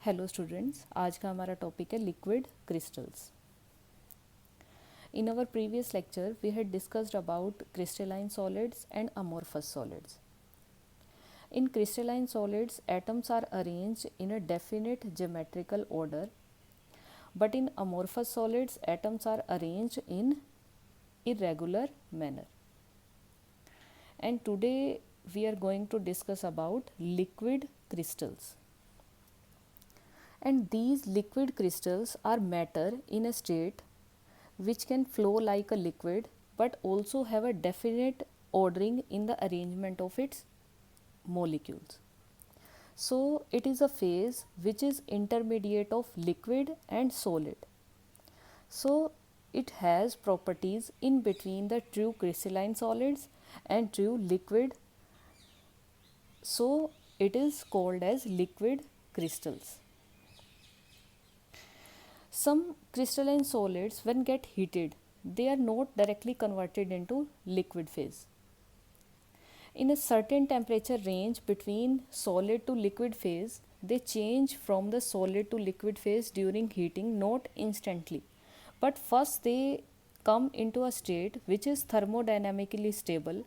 Hello students, आज का हमारा टॉपिक है liquid crystals. In our previous lecture, we had discussed about crystalline solids and amorphous solids. In crystalline solids, atoms are arranged in a definite geometrical order, but in amorphous solids, atoms are arranged in irregular manner. And today we are going to discuss about liquid crystals. And these liquid crystals are matter in a state which can flow like a liquid but also have a definite ordering in the arrangement of its molecules. So it is a phase which is intermediate of liquid and solid. So it has properties in between the true crystalline solids and true liquid. So it is called as liquid crystals. Some crystalline solids, when get heated, they are not directly converted into liquid phase. In a certain temperature range between solid to liquid phase, they change from the solid to liquid phase during heating, not instantly. But first they come into a state which is thermodynamically stable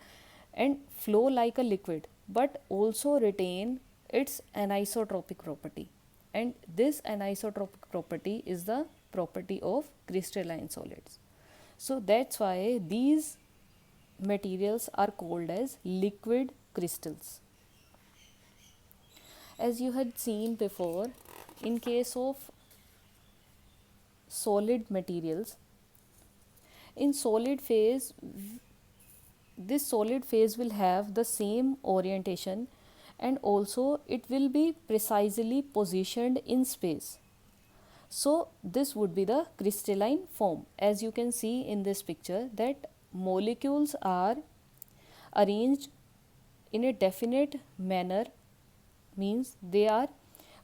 and flow like a liquid, but also retain its anisotropic property. And this anisotropic property is the property of crystalline solids. So that's why these materials are called as liquid crystals. As you had seen before, in case of solid materials, in solid phase, this solid phase will have the same orientation and also it will be precisely positioned in space. So this would be the crystalline form. As you can see in this picture that molecules are arranged in a definite manner, means they are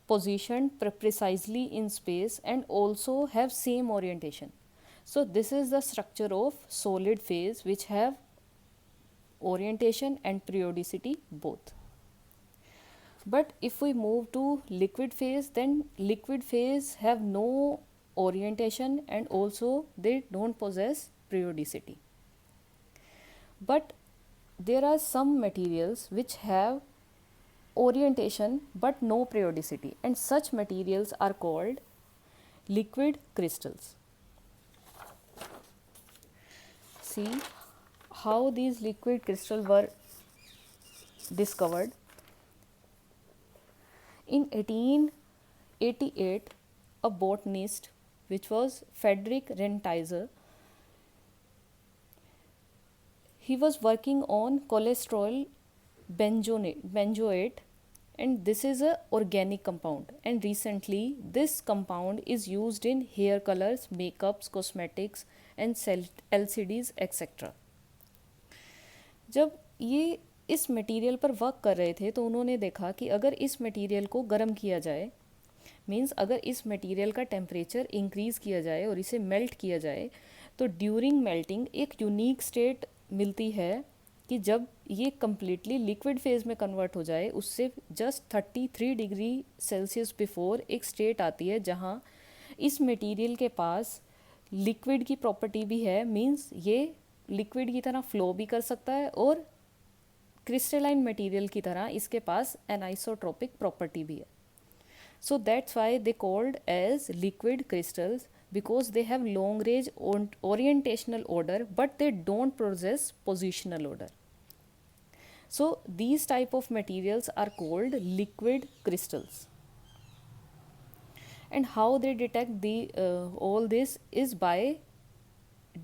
positioned precisely in space and also have same orientation. So this is the structure of solid phase which have orientation and periodicity both. But if we move to liquid phase, then liquid phase have no orientation and also they don't possess periodicity. But there are some materials which have orientation but no periodicity, and such materials are called liquid crystals. See how these liquid crystals were discovered. In 1888, a botanist, which was Frederick Rentizer, he was working on cholesterol benzoate, and this is a organic compound, and recently this compound is used in hair colors, makeups, cosmetics and LCDs etc. जब ये इस material पर work कर रहे थे तो उन्होंने देखा कि अगर इस मटेरियल को गर्म किया जाए, मीन्स अगर इस मटेरियल का टेम्परेचर इंक्रीज़ किया जाए और इसे मेल्ट किया जाए, तो ड्यूरिंग मेल्टिंग एक यूनिक स्टेट मिलती है कि जब ये कम्प्लीटली लिक्विड फेज में कन्वर्ट हो जाए, उससे जस्ट 33 डिग्री सेल्सियस बिफोर एक स्टेट आती है जहाँ इस मटेरियल के पास लिक्विड की प्रॉपर्टी भी है, मीन्स ये लिक्विड की तरह फ्लो भी कर सकता है और क्रिस्टलाइन मटेरियल की तरह इसके पास एनाइसोट्रोपिक प्रॉपर्टी भी है. So that's why they called as liquid crystals because they have long range orientational order but they don't possess positional order. So these type of materials are called liquid crystals. And how they detect the all this is by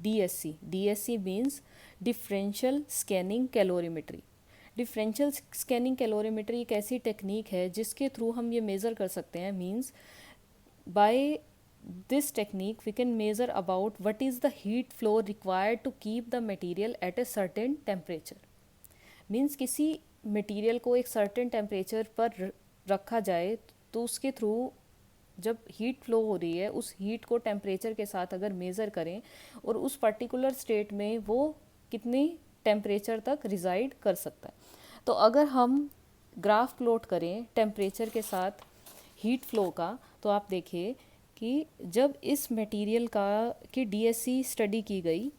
DSC. DSC means differential scanning calorimetry. Differential scanning calorimetry एक ऐसी technique है जिसके through हम ये measure कर सकते हैं, means by this technique we can measure about what is the heat flow required to keep the material at a certain temperature. means किसी मटेरियल को एक certain temperature पर रखा जाए तो उसके थ्रू जब हीट फ्लो हो रही है उस हीट को टेम्परेचर के साथ अगर मेज़र करें और उस पर्टिकुलर स्टेट में वो कितनी टेम्परेचर तक रिजाइड कर सकता है. तो अगर हम ग्राफ प्लॉट करें टेम्परेचर के साथ हीट फ्लो का, तो आप देखिए कि जब इस मटेरियल का की डीएससी स्टडी की गई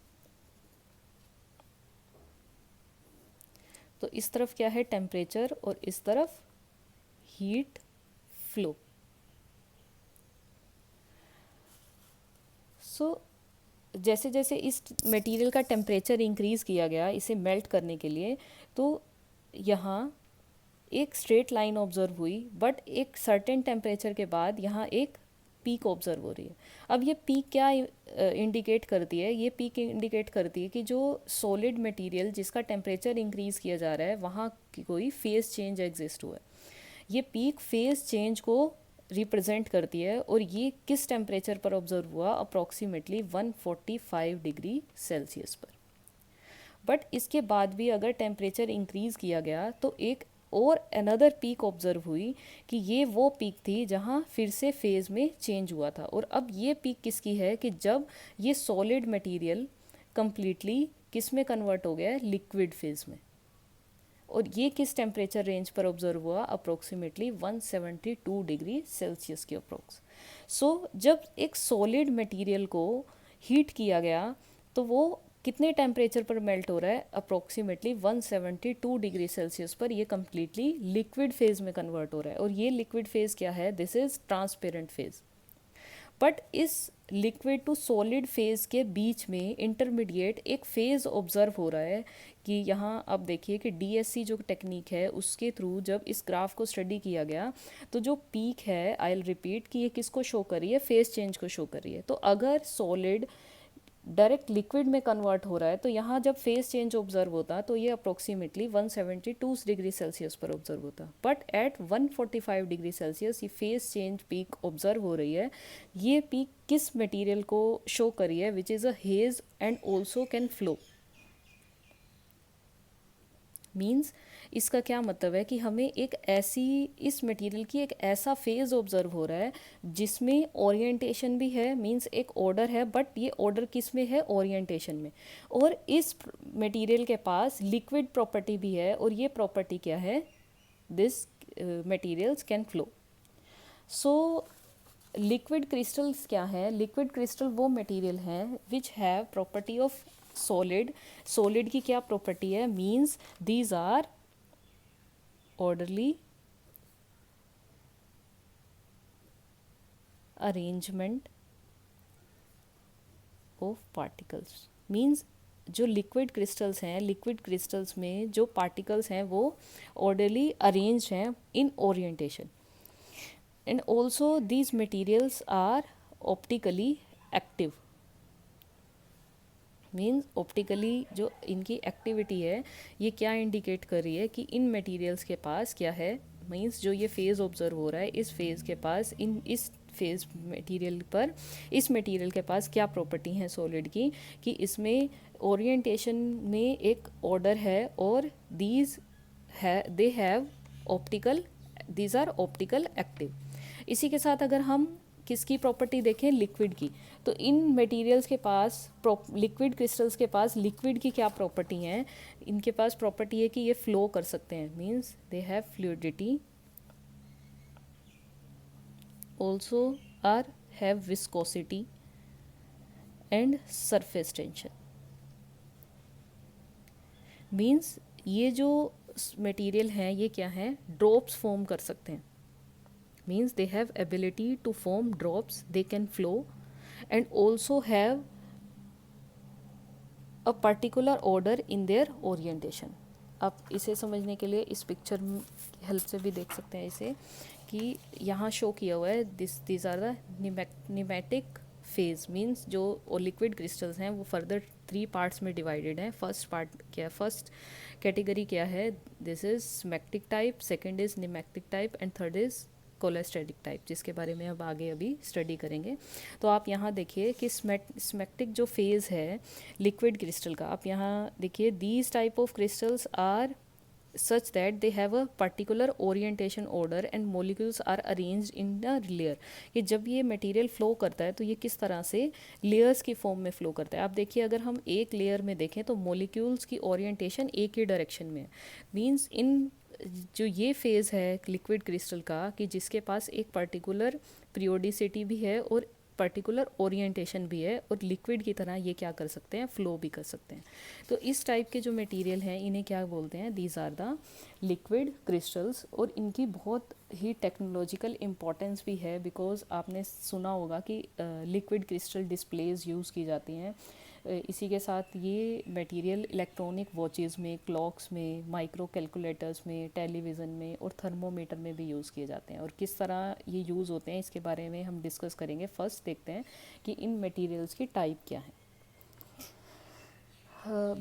तो इस तरफ क्या है टेम्परेचर और इस तरफ हीट फ्लो। सो जैसे जैसे इस मटेरियल का टेम्परेचर इंक्रीज़ किया गया इसे मेल्ट करने के लिए, तो यहाँ एक स्ट्रेट लाइन ऑब्जर्व हुई, बट एक सर्टेन टेम्परेचर के बाद यहाँ एक पीक ऑब्जर्व हो रही है। अब ये पीक क्या इंडिकेट करती है? ये पीक इंडिकेट करती है कि जो सॉलिड मटेरियल जिसका टेम्परेचर इंक्रीज़ किया जा रहा है वहाँ की कोई फेज चेंज एग्जिस्ट हुआ है। ये पीक फेज चेंज को रिप्रेजेंट करती है, और ये किस टेम्परेचर पर ऑब्जर्व हुआ? अप्रॉक्सीमेटली 145 डिग्री सेल्सियस पर। बट इसके बाद भी अगर टेम्परेचर इंक्रीज़ किया गया तो एक और अनदर पीक ऑब्जर्व हुई कि ये वो पीक थी जहाँ फिर से फेज़ में चेंज हुआ था। और अब ये पीक किसकी है? कि जब ये सॉलिड मटेरियल कंप्लीटली किस में कन्वर्ट हो गया है? लिक्विड फेज़ में। और ये किस टेम्परेचर रेंज पर ऑब्जर्व हुआ? अप्रोक्सीमेटली 172 डिग्री सेल्सियस के अप्रोक्स। सो जब एक सॉलिड मटेरियल को हीट किया गया तो वो कितने टेम्परेचर पर मेल्ट हो रहा है? अप्रोक्सीमेटली 172 डिग्री सेल्सियस पर ये कम्प्लीटली लिक्विड फेज़ में कन्वर्ट हो रहा है। और ये लिक्विड फेज़ क्या है? This is transparent phase. But इस लिक्विड टू सॉलिड फेज़ के बीच में इंटरमीडिएट एक फेज़ ऑब्जर्व हो रहा है कि यहाँ आप देखिए कि डीएससी जो टेक्निक है उसके थ्रू जब इस ग्राफ को स्टडी किया गया तो जो पीक है, आई विल रिपीट, कि ये किसको शो कर रही है? फेज़ चेंज को शो कर रही है। तो अगर सॉलिड डायरेक्ट लिक्विड में कन्वर्ट हो रहा है तो यहाँ जब फेज़ चेंज ऑब्जर्व होता तो ये अप्रोक्सीमेटली 172 डिग्री सेल्सियस पर ऑब्जर्व होता। बट एट 145 डिग्री सेल्सियस ये फेज़ चेंज पीक ऑब्जर्व हो रही है। ये पीक किस मटेरियल को शो करी है? Which is a hedge and also can flow. Means इसका क्या मतलब है कि हमें एक ऐसी इस मटेरियल की एक ऐसा फेज़ ऑब्जर्व हो रहा है जिसमें ओरिएंटेशन भी है, मीन्स एक ऑर्डर है, बट ये ऑर्डर किस में है? ओरिएंटेशन में। और इस मटेरियल के पास लिक्विड प्रॉपर्टी भी है, और ये प्रॉपर्टी क्या है? This materials can flow. So liquid crystals क्या है? लिक्विड क्रिस्टल वो मटेरियल हैं which have property of solid. Solid की क्या प्रॉपर्टी है? Means these are orderly arrangement of particles। Means जो लिक्विड क्रिस्टल्स हैं, लिक्विड क्रिस्टल्स में जो पार्टिकल्स हैं वो ऑर्डरली अरेंज्ड हैं in orientation. And also these materials are optically active. Means optically जो इनकी एक्टिविटी है ये क्या इंडिकेट कर रही है कि इन मटेरियल्स के पास क्या है? मीन्स जो ये फेज़ ऑब्जर्व हो रहा है इस फेज़ के पास, इस फेज़ मटेरियल पर, इस मटेरियल के पास क्या प्रॉपर्टी हैं सॉलिड की कि इसमें ओरिएंटेशन में एक ऑर्डर है, और दीज है they have optical, these are optical active. इसी के साथ अगर हम किसकी प्रॉपर्टी देखें? लिक्विड की, तो इन मटेरियल्स के पास, लिक्विड क्रिस्टल्स के पास लिक्विड की क्या प्रॉपर्टी हैं? इनके पास प्रॉपर्टी है कि ये फ्लो कर सकते हैं, means they have fluidity, also are have viscosity and surface tension. Means ये जो मटेरियल हैं ये क्या हैं? ड्रॉप्स फॉर्म कर सकते हैं। means they have ability to form drops, they can flow and also have a particular order in their orientation। आप इसे समझने के लिए इस पिक्चर की हेल्प से भी देख सकते हैं इसे, कि यहाँ शो किया हुआ है this are the nematic phase. Means जो लिक्विड क्रिस्टल्स हैं वो फर्दर 3 पार्ट्स में डिवाइडेड हैं। फर्स्ट पार्ट क्या है? फर्स्ट कैटेगरी क्या है? This is smectic type, second is nematic type and third is cholesteric type, जिसके बारे में अब आगे अभी स्टडी करेंगे। तो आप यहाँ देखिए कि स्मैक्टिक जो फेज़ है लिक्विड क्रिस्टल का, आप यहाँ देखिए these type of crystals are such that they have a particular orientation order and molecules are arranged in a layer। कि जब ये मटेरियल फ्लो करता है तो ये किस तरह से लेयर्स की फॉर्म में फ्लो करता है। आप देखिए अगर हम एक लेयर में देखें तो मॉलिक्यूल्स की ओरिएंटेशन एक ही डायरेक्शन में है। मीन्स इन जो ये फेज़ है लिक्विड क्रिस्टल का कि जिसके पास एक पर्टिकुलर पीरियोडिसिटी भी है और पर्टिकुलर ओरिएंटेशन भी है, और लिक्विड की तरह ये क्या कर सकते हैं, फ्लो भी कर सकते हैं। तो इस टाइप के जो मटेरियल हैं इन्हें क्या बोलते हैं, these are the liquid crystals. और इनकी बहुत ही टेक्नोलॉजिकल इम्पोर्टेंस भी है, बिकॉज आपने सुना होगा कि लिक्विड क्रिस्टल डिस्प्लेज यूज़ की जाती हैं। इसी के साथ ये मटेरियल इलेक्ट्रॉनिक वॉचेस में, क्लॉक्स में, माइक्रो कैलकुलेटर्स में, टेलीविज़न में और थर्मोमीटर में भी यूज़ किए जाते हैं। और किस तरह ये यूज़ होते हैं इसके बारे में हम डिस्कस करेंगे। फर्स्ट देखते हैं कि इन मटेरियल्स की टाइप क्या है।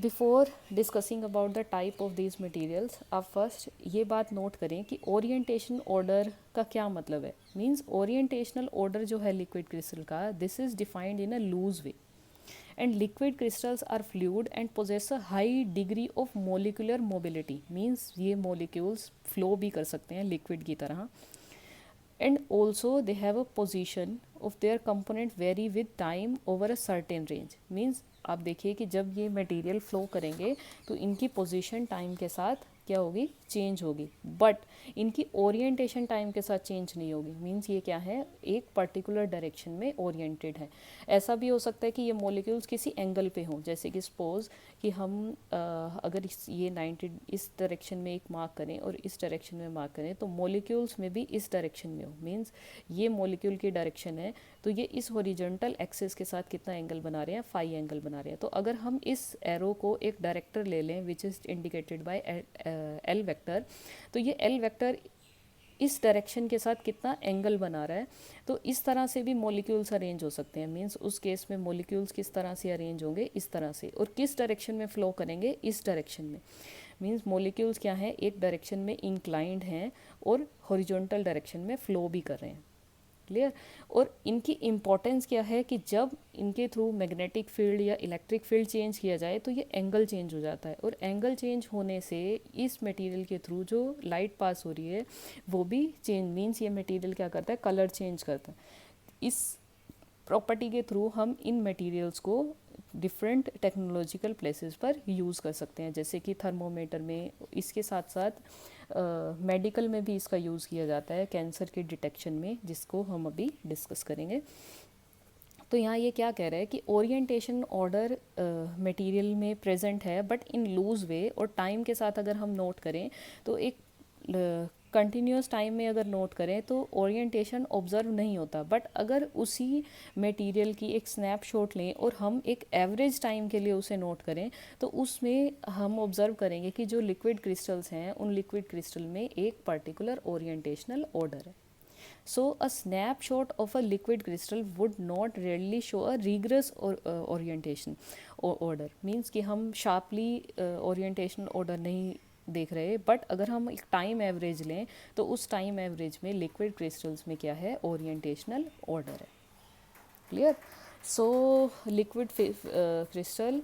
Before discussing about the type of these materials, आप फर्स्ट ये बात नोट करें कि ओरिएंटेशन ऑर्डर का क्या मतलब है। मीन्स ओरिएंटेशनल ऑर्डर जो है लिक्विड क्रिस्टल का, this is defined in a loose way. And liquid crystals are fluid and possess a high degree of molecular mobility, means ये molecules flow भी कर सकते हैं liquid की तरह। And also they have a position of their component vary with time over a certain range, means आप देखिए कि जब ये मटेरियल फ्लो करेंगे तो इनकी पोजीशन टाइम के साथ क्या होगी, चेंज होगी, बट इनकी ओरिएंटेशन टाइम के साथ चेंज नहीं होगी। मींस ये क्या है, एक पर्टिकुलर डायरेक्शन में ओरिएंटेड है। ऐसा भी हो सकता है कि ये मॉलिक्यूल्स किसी एंगल पे हों, जैसे कि सपोज कि हम अगर ये 90 इस डायरेक्शन में एक मार्क करें और इस डायरेक्शन में मार्क करें तो मॉलिक्यूल्स में भी इस डायरेक्शन में हो। मींस ये मॉलिक्यूल की डायरेक्शन है तो ये इस हॉरिजॉन्टल एक्सिस के साथ कितना एंगल बना रहे हैं, फाई एंगल बना रहे हैं। तो अगर हम इस एरो को एक डायरेक्टर ले लें which is indicated by L vector, तो ये एल वेक्टर इस डायरेक्शन के साथ कितना एंगल बना रहा है। तो इस तरह से भी मॉलिक्यूल्स अरेंज हो सकते हैं। मींस उस केस में मॉलिक्यूल्स किस तरह से अरेंज होंगे, इस तरह से, और किस डायरेक्शन में फ्लो करेंगे, इस डायरेक्शन में। मींस मॉलिक्यूल्स क्या हैं, एक डायरेक्शन में इंक्लाइंड हैं और हॉरिजॉन्टल डायरेक्शन में फ्लो भी कर रहे हैं। क्लियर। और इनकी इम्पोर्टेंस क्या है कि जब इनके थ्रू मैग्नेटिक फील्ड या इलेक्ट्रिक फील्ड चेंज किया जाए तो ये एंगल चेंज हो जाता है, और एंगल चेंज होने से इस मटेरियल के थ्रू जो लाइट पास हो रही है वो भी चेंज, मीन्स ये मटेरियल क्या करता है, कलर चेंज करता है। इस प्रॉपर्टी के थ्रू हम इन मटेरियल्स को डिफरेंट टेक्नोलॉजिकल प्लेसेस पर यूज़ कर सकते हैं, जैसे कि थर्मोमीटर में। इसके साथ साथ मेडिकल में भी इसका यूज़ किया जाता है कैंसर के डिटेक्शन में, जिसको हम अभी डिस्कस करेंगे। तो यहाँ ये क्या कह रहा है कि ओरिएंटेशन ऑर्डर मटेरियल में प्रेजेंट है बट इन लूज वे, और टाइम के साथ अगर हम नोट करें तो एक कंटिन्यूस टाइम में अगर नोट करें तो ओरिएंटेशन ऑब्जर्व नहीं होता। बट अगर उसी मटेरियल की एक स्नैपशॉट लें और हम एक एवरेज टाइम के लिए उसे नोट करें तो उसमें हम ऑब्जर्व करेंगे कि जो लिक्विड क्रिस्टल्स हैं उन लिक्विड क्रिस्टल में एक पर्टिकुलर ओरिएंटेशनल ऑर्डर है। So a snapshot of a liquid crystal would not readily show a rigorous orientation order, means कि हम sharply orientation order नहीं देख रहे, बट अगर हम एक टाइम एवरेज लें तो उस टाइम एवरेज में लिक्विड क्रिस्टल्स में क्या है, ओरिएंटेशनल ऑर्डर है। Clear. So liquid crystal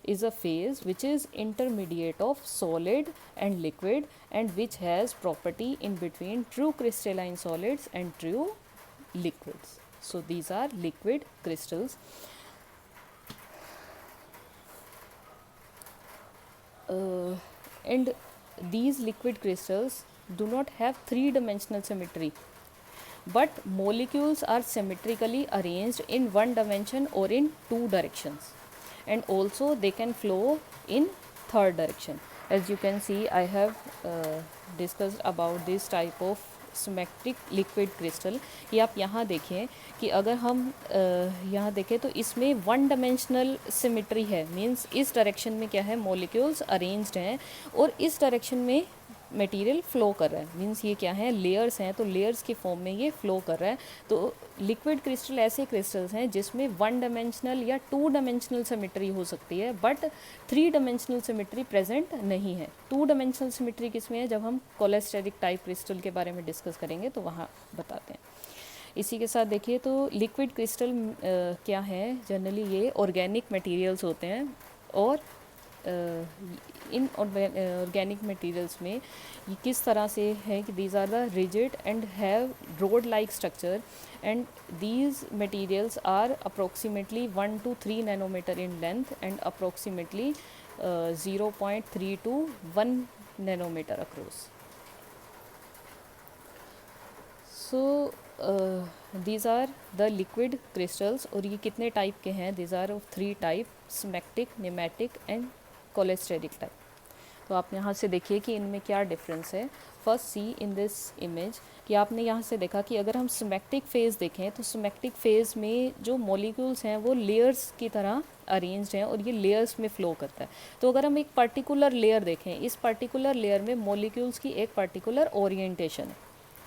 is a phase which is intermediate of solid and liquid and which has property in between true crystalline solids and true liquids. So these are liquid crystals. And these liquid crystals do not have three-dimensional symmetry, but molecules are symmetrically arranged in one dimension or in two directions, and also they can flow in third direction. As you can see, I have discussed about this type of symmetric liquid crystal। ये आप यहाँ देखें कि अगर हम यहाँ देखें तो इसमें वन डायमेंशनल सिमेट्री है। मींस इस डायरेक्शन में क्या है, मॉलिक्यूल्स अरेंज्ड हैं और इस डायरेक्शन में मटेरियल फ्लो कर रहा है। मींस ये क्या है, लेयर्स हैं, तो लेयर्स के फॉर्म में ये फ्लो कर रहा है। तो लिक्विड क्रिस्टल ऐसे क्रिस्टल्स हैं जिसमें वन डायमेंशनल या टू डायमेंशनल सिमेट्री हो सकती है, but three dimensional symmetry present नहीं है। टू डायमेंशनल सिमेट्री किसमें है, जब हम कोलेस्टेरिक टाइप क्रिस्टल के बारे में डिस्कस करेंगे तो वहाँ बताते हैं। इसी के साथ देखिए तो लिक्विड क्रिस्टल क्या है, जनरली ये ऑर्गेनिक मटेरियल्स होते हैं, और इन ऑर्गेनिक मटेरियल्स में ये किस तरह से है कि these are the rigid and have rod like structure, and these materials are approximately 1 to 3 nanometre in length and approximately 0.3 to 1 nanometre across. So these are the liquid crystals, और ये कितने टाइप के हैं? These are of 3 type, smectic, nematic and cholesteric type. तो आप यहाँ से देखिए कि इनमें क्या डिफरेंस है। First see in this image कि आपने यहाँ से देखा कि अगर हम सिमेट्रिक फेज़ देखें तो सिमेट्रिक फेज़ में जो मॉलिक्यूल्स हैं वो लेयर्स की तरह अरेंज्ड हैं और ये लेयर्स में फ़्लो करता है। तो अगर हम एक पर्टिकुलर लेयर देखें, इस पर्टिकुलर लेयर में मॉलिक्यूल्स की एक पर्टिकुलर ओरिएंटेशन है,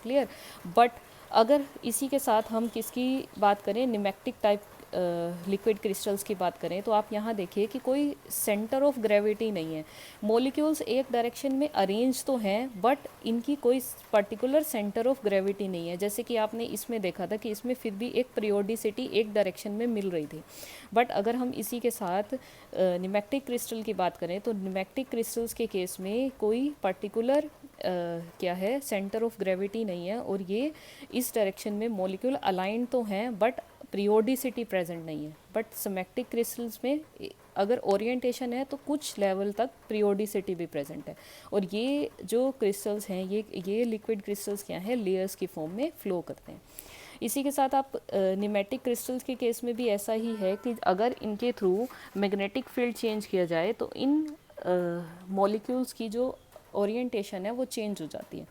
क्लियर। बट अगर इसी के साथ हम किसकी बात करें, निमेक्टिक टाइप लिक्विड क्रिस्टल्स की बात करें, तो आप यहाँ देखिए कि कोई सेंटर ऑफ ग्रेविटी नहीं है। मॉलिक्यूल्स एक डायरेक्शन में अरेंज तो हैं बट इनकी कोई पर्टिकुलर सेंटर ऑफ ग्रेविटी नहीं है। जैसे कि आपने इसमें देखा था कि इसमें फिर भी एक पीरियोडिसिटी एक डायरेक्शन में मिल रही थी। बट अगर हम इसी के साथ निमेक्टिक क्रिस्टल की बात करें तो निमेक्टिक क्रिस्टल्स के केस में कोई पर्टिकुलर क्या है, सेंटर ऑफ ग्रेविटी नहीं है, और ये इस डायरेक्शन में मॉलिक्यूल अलाइन तो हैं बट पीरियोडिसिटी प्रेजेंट नहीं है। बट सिमेट्रिक क्रिस्टल्स में अगर ओरिएंटेशन है तो कुछ लेवल तक पीरियोडिसिटी भी प्रेजेंट है। और ये जो क्रिस्टल्स हैं ये लिक्विड क्रिस्टल्स क्या हैं, लेयर्स की फॉर्म में फ्लो करते हैं। इसी के साथ आप निमेटिक क्रिस्टल्स के केस में भी ऐसा ही है कि अगर इनके थ्रू मैग्नेटिक फील्ड चेंज किया जाए तो इन मॉलिक्यूल्स की जो ओरिएंटेशन है वो चेंज हो जाती है।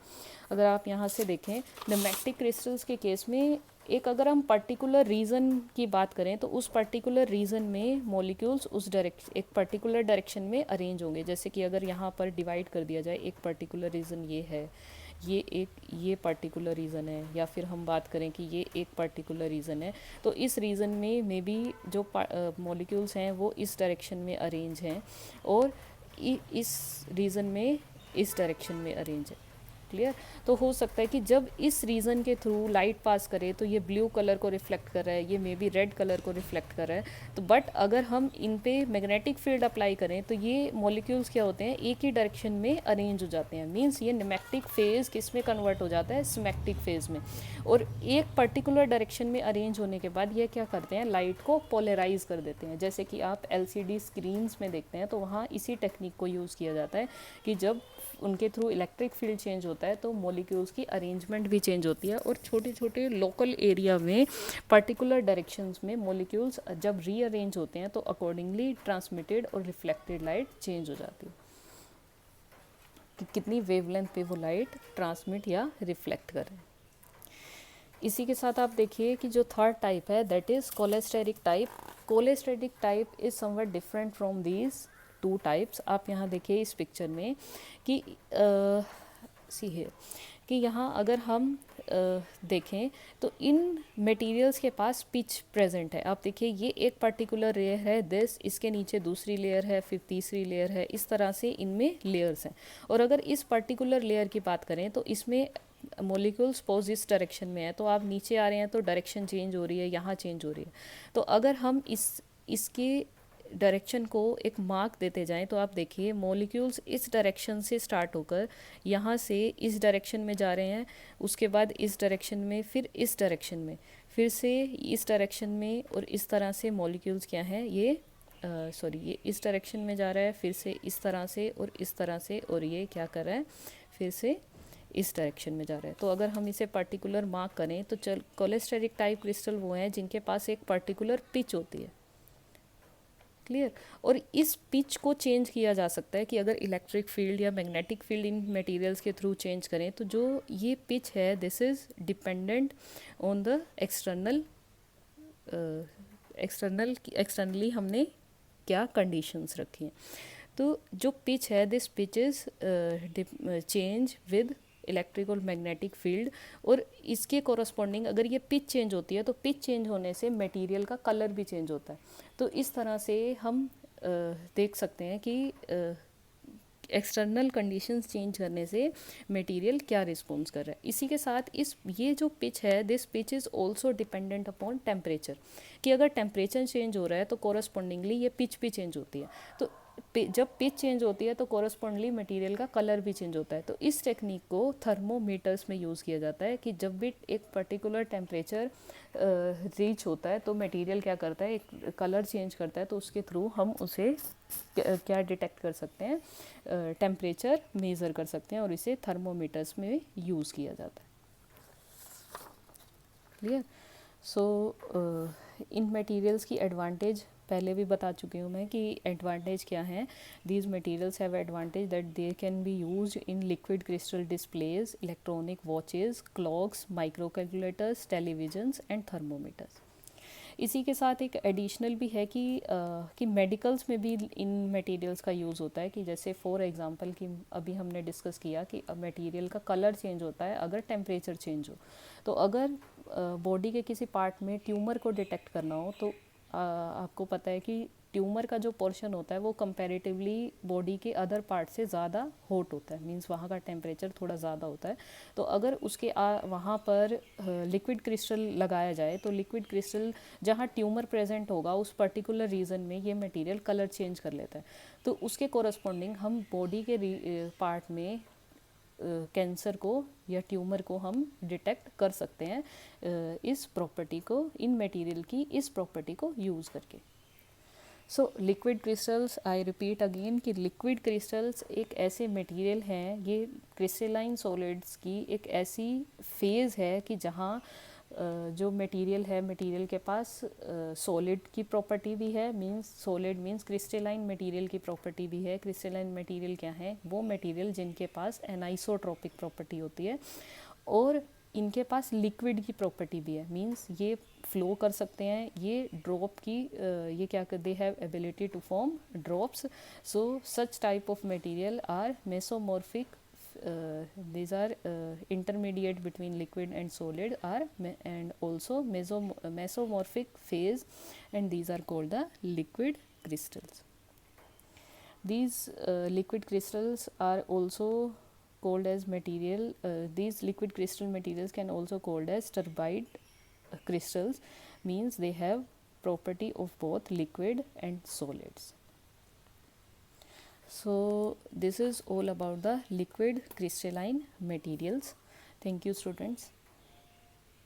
अगर आप यहाँ से देखें निमेटिक क्रिस्टल्स के केस में अगर हम पर्टिकुलर रीजन की बात करें तो उस पर्टिकुलर रीजन में मॉलिक्यूल्स एक पर्टिकुलर डायरेक्शन में अरेंज होंगे। जैसे कि अगर यहाँ पर डिवाइड कर दिया जाए, एक पर्टिकुलर रीजन ये है, ये पर्टिकुलर रीज़न है, या फिर हम बात करें कि ये एक पर्टिकुलर रीज़न है, तो इस रीज़न में मे बी जो मॉलिक्यूल्स हैं वो इस डायरेक्शन में अरेंज हैं और इस रीज़न में इस डायरेक्शन में अरेंज है, क्लियर। तो हो सकता है कि जब इस रीजन के थ्रू लाइट पास करे तो ये ब्लू कलर को रिफ्लेक्ट कर रहा है, ये मे बी रेड कलर को रिफ्लेक्ट कर रहा है। तो बट अगर हम इन पे मैग्नेटिक फील्ड अप्लाई करें तो ये मॉलिक्यूल्स क्या होते हैं, एक ही डायरेक्शन में अरेंज हो जाते हैं। मींस ये निमेक्टिक फेज़ किस में कन्वर्ट हो जाता है, सिमेट्रिक फेज़ में। और एक पर्टिकुलर डायरेक्शन में अरेंज होने के बाद ये क्या करते हैं, लाइट को पोलराइज कर देते हैं। जैसे कि आप LCD स्क्रीन्स में देखते हैं तो वहाँ इसी टेक्निक को यूज़ किया जाता है कि जब उनके थ्रू इलेक्ट्रिक फील्ड चेंज होता है तो मॉलिक्यूल्स की अरेंजमेंट भी चेंज होती है और छोटे छोटे लोकल एरिया में पर्टिकुलर डायरेक्शंस में मॉलिक्यूल्स जब रीअरेंज होते हैं तो अकॉर्डिंगली ट्रांसमिटेड और रिफ्लेक्टेड लाइट चेंज हो जाती है कि कितनी वेवलेंथ पे वो लाइट ट्रांसमिट या रिफ्लेक्ट कर रहे हैं। इसी के साथ आप देखिए कि जो थर्ड टाइप है that is cholesteric type. Cholesteric type is somewhat different from these 2 types. आप यहाँ देखिए इस पिक्चर में कि सी है कि यहाँ अगर हम देखें तो इन मटेरियल्स के पास पिच प्रेजेंट है। आप देखिए ये एक पर्टिकुलर लेयर है दिस, इसके नीचे दूसरी लेयर है, फिर तीसरी लेयर है, इस तरह से इनमें लेयर्स हैं। और अगर इस पर्टिकुलर लेयर की बात करें तो इसमें मॉलिक्यूल्स पोज इस डायरेक्शन में है, तो आप नीचे आ रहे हैं तो डायरेक्शन चेंज हो रही है, यहाँ चेंज हो रही है। तो अगर हम इसके डायरेक्शन को एक मार्क देते जाएं तो आप देखिए मॉलिक्यूल्स इस डायरेक्शन से स्टार्ट होकर यहाँ से इस डायरेक्शन में जा रहे हैं, उसके बाद इस डायरेक्शन में, फिर इस डायरेक्शन में, फिर से इस डायरेक्शन में, और इस तरह से मॉलिक्यूल्स क्या हैं ये ये इस डायरेक्शन में जा रहा है, फिर से इस तरह से और इस तरह से, और ये क्या कर रहा है फिर से इस डायरेक्शन में जा रहा है। तो अगर हम इसे पर्टिकुलर मार्क करें तो कोलेस्टेरिक टाइप क्रिस्टल वो हैं जिनके पास एक पर्टिकुलर पिच होती है, क्लियर। और इस पिच को चेंज किया जा सकता है कि अगर इलेक्ट्रिक फील्ड या मैग्नेटिक फील्ड इन मटेरियल्स के थ्रू चेंज करें तो जो ये पिच है this is dependent on the externally हमने क्या कंडीशंस रखी हैं। तो जो पिच है this pitch is change with electric और मैग्नेटिक फील्ड, और इसके कॉरस्पॉन्डिंग अगर ये पिच चेंज होती है तो पिच चेंज होने से मटेरियल का कलर भी चेंज होता है। तो इस तरह से हम देख सकते हैं कि एक्सटर्नल कंडीशंस चेंज करने से मटेरियल क्या रिस्पॉन्स कर रहा है। इसी के साथ ये जो पिच है this pitch is also dependent upon temperature, कि अगर टेम्परेचर चेंज हो रहा है तो कॉरस्पॉन्डिंगली ये पिच भी चेंज होती है। तो जब पिच चेंज होती है तो कॉरस्पॉन्डली मटेरियल का कलर भी चेंज होता है। तो इस टेक्निक को थर्मोमीटर्स में यूज़ किया जाता है कि जब भी एक पर्टिकुलर टेम्परेचर रीच होता है तो मटेरियल क्या करता है, एक कलर चेंज करता है, तो उसके थ्रू हम उसे क्या डिटेक्ट कर सकते हैं, टेम्परेचर मेज़र कर सकते हैं, और इसे थर्मोमीटर्स में यूज़ किया जाता है। क्लियर। सो इन मटेरियल्स की एडवांटेज पहले भी बता चुकी हूँ मैं कि एडवांटेज क्या हैं। These materials have advantage that they can be use in liquid crystal displays, electronic watches, clocks, micro calculators, televisions and thermometers. इसी के साथ एक एडिशनल भी है कि मेडिकल्स में भी इन मटेरियल्स का यूज़ होता है। कि जैसे फॉर एग्जांपल कि अभी हमने डिस्कस किया कि मटेरियल का कलर चेंज होता है अगर टेम्परेचर चेंज हो। तो अगर बॉडी के किसी पार्ट में ट्यूमर को डिटेक्ट करना हो तो आपको पता है कि ट्यूमर का जो पोर्शन होता है वो कंपैरेटिवली बॉडी के अदर पार्ट से ज़्यादा हॉट होता है, मींस वहाँ का टेम्परेचर थोड़ा ज़्यादा होता है। तो अगर उसके वहाँ पर लिक्विड क्रिस्टल लगाया जाए तो लिक्विड क्रिस्टल जहाँ ट्यूमर प्रेजेंट होगा उस पर्टिकुलर रीजन में ये मटेरियल कलर चेंज कर लेता है। तो उसके कोरस्पॉन्डिंग हम बॉडी के पार्ट में कैंसर को या ट्यूमर को हम डिटेक्ट कर सकते हैं इस प्रॉपर्टी को, इन मटेरियल की इस प्रॉपर्टी को यूज़ करके। सो liquid crystals, I repeat again कि लिक्विड क्रिस्टल्स एक ऐसे मटेरियल हैं, ये क्रिस्टलाइन सॉलिड्स की एक ऐसी फेज़ है कि जहाँ जो मटेरियल है, मटेरियल के पास सॉलिड की प्रॉपर्टी भी है, means solid means crystalline material की प्रॉपर्टी भी है। क्रिस्टलाइन मटेरियल क्या है? वो मटेरियल जिनके पास एनाइसोट्रॉपिक प्रॉपर्टी होती है और इनके पास लिक्विड की प्रॉपर्टी भी है, मींस ये फ्लो कर सकते हैं। ये ड्रॉप की ये क्या कर, they have ability to form drops. So such type of material are mesomorphic, these are intermediate between liquid and solid are and also mesomorphic phase, and these are called the liquid crystals. These liquid crystals are also called as material, these liquid crystal materials can also called as turbide crystals, means they have property of both liquid and solids. So this is all about the liquid crystalline materials. Thank you students.